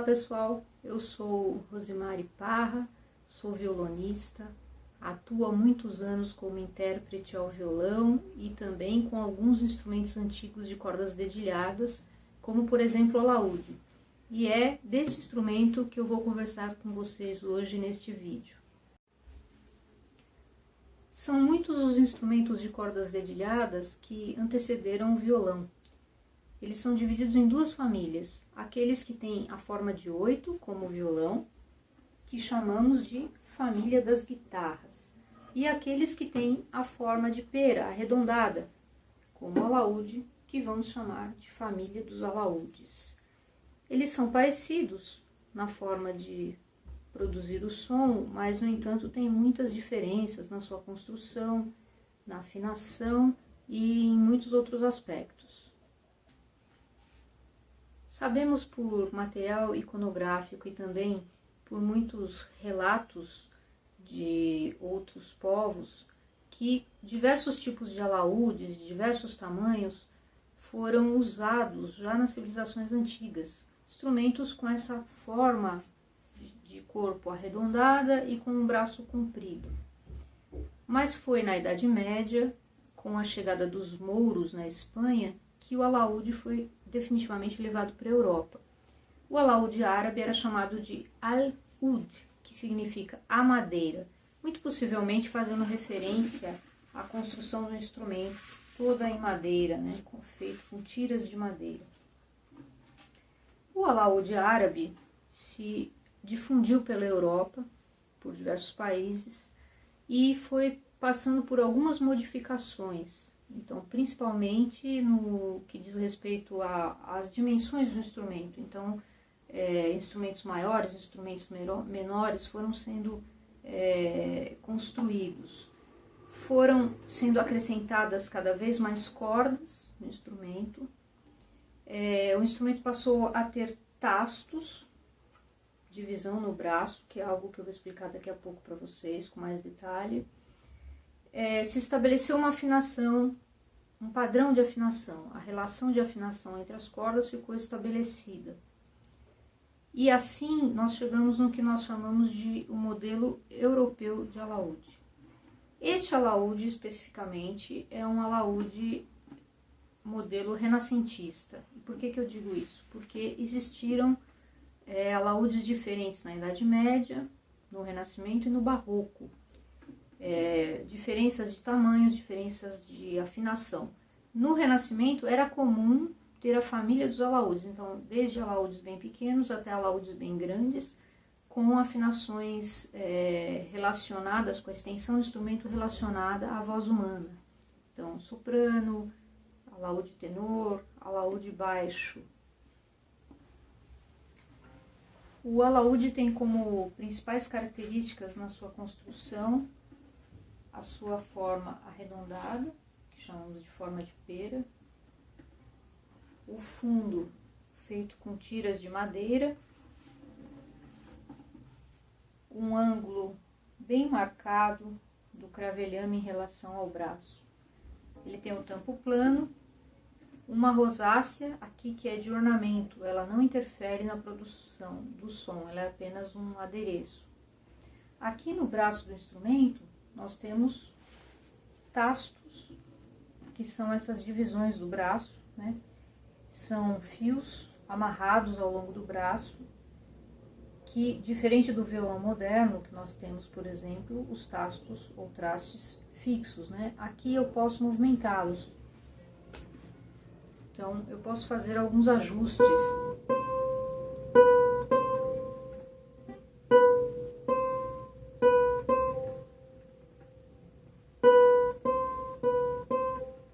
pessoal, eu sou Rosimari Parra, sou violonista, atuo há muitos anos como intérprete ao violão e também com alguns instrumentos antigos de cordas dedilhadas, como por exemplo o alaúde. E é desse instrumento que eu vou conversar com vocês hoje neste vídeo. São muitos os instrumentos de cordas dedilhadas que antecederam o violão. Eles são divididos em duas famílias, aqueles que têm a forma de 8, como o violão, que chamamos de família das guitarras, e aqueles que têm a forma de pera, arredondada, como o alaúde, que vamos chamar de família dos alaúdes. Eles são parecidos na forma de produzir o som, mas, no entanto, tem muitas diferenças na sua construção, na afinação e em muitos outros aspectos. Sabemos por material iconográfico e também por muitos relatos de outros povos que diversos tipos de alaúdes, de diversos tamanhos, foram usados já nas civilizações antigas. Instrumentos com essa forma de corpo arredondada e com um braço comprido. Mas foi na Idade Média, com a chegada dos mouros na Espanha, que o alaúde foi definitivamente levado para a Europa. O alaúde árabe era chamado de al-ud, que significa a madeira, muito possivelmente fazendo referência à construção do instrumento, toda em madeira, né, feito com tiras de madeira. O alaúde árabe se difundiu pela Europa, por diversos países, e foi passando por algumas modificações. Então, principalmente no que diz respeito às dimensões do instrumento. Então, instrumentos maiores, instrumentos menores foram sendo construídos. Foram sendo acrescentadas cada vez mais cordas no instrumento. O instrumento passou a ter tastos, divisão no braço, que é algo que eu vou explicar daqui a pouco para vocês com mais detalhe. Se estabeleceu uma afinação, um padrão de afinação. A relação de afinação entre as cordas ficou estabelecida. E assim nós chegamos no que nós chamamos de o modelo europeu de alaúde. Este alaúde especificamente é um alaúde modelo renascentista. E por que eu digo isso? Porque existiram alaúdes diferentes na Idade Média, no Renascimento e no Barroco. Diferenças de tamanho, diferenças de afinação. No Renascimento era comum ter a família dos alaúdes, então desde alaúdes bem pequenos até alaúdes bem grandes, com afinações relacionadas com a extensão do instrumento relacionada à voz humana. Então soprano, alaúde tenor, alaúde baixo. O alaúde tem como principais características na sua construção a sua forma arredondada, que chamamos de forma de pera, o fundo feito com tiras de madeira, um ângulo bem marcado do cravelhame em relação ao braço. Ele tem o tampo plano, uma rosácea aqui que é de ornamento, ela não interfere na produção do som, ela é apenas um adereço. Aqui no braço do instrumento nós temos tastos, que são essas divisões do braço, né? São fios amarrados ao longo do braço, que, diferente do violão moderno, que nós temos, por exemplo, os tastos ou trastes fixos, né? Aqui eu posso movimentá-los. Então, eu posso fazer alguns ajustes.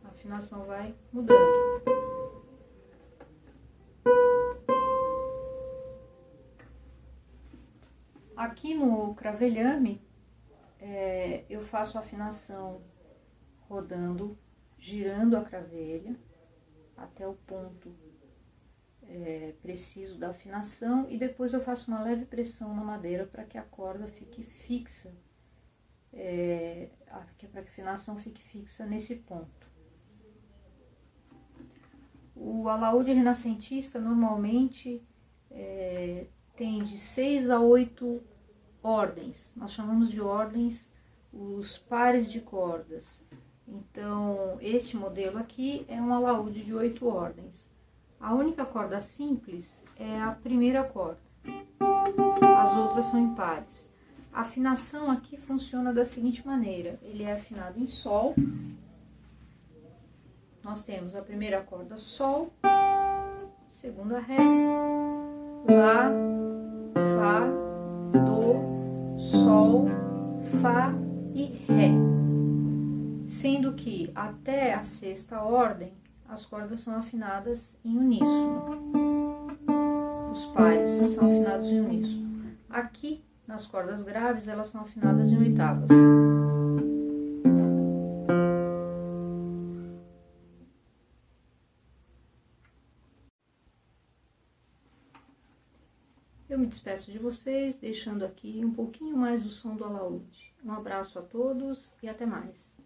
A afinação vai mudando. Aqui no cravelhame, eu faço a afinação rodando, girando a cravelha até o ponto preciso da afinação, e depois eu faço uma leve pressão na madeira para que a corda fique fixa, para que a afinação fique fixa nesse ponto. O alaúde renascentista normalmente tem de 6 a 8 ordens. Nós chamamos de ordens os pares de cordas. Então, este modelo aqui é um alaúde de 8 ordens. A única corda simples é a primeira corda. As outras são impares. A afinação aqui funciona da seguinte maneira. Ele é afinado em Sol. Nós temos a primeira corda Sol, segunda Ré, Lá, Fá, Do, Sol, Fá e Ré. Sendo que até a sexta ordem as cordas são afinadas em uníssono. Os pares são afinados em uníssono. Aqui, nas cordas graves, elas são afinadas em oitavas. Eu me despeço de vocês, deixando aqui um pouquinho mais do som do alaúde. Um abraço a todos e até mais.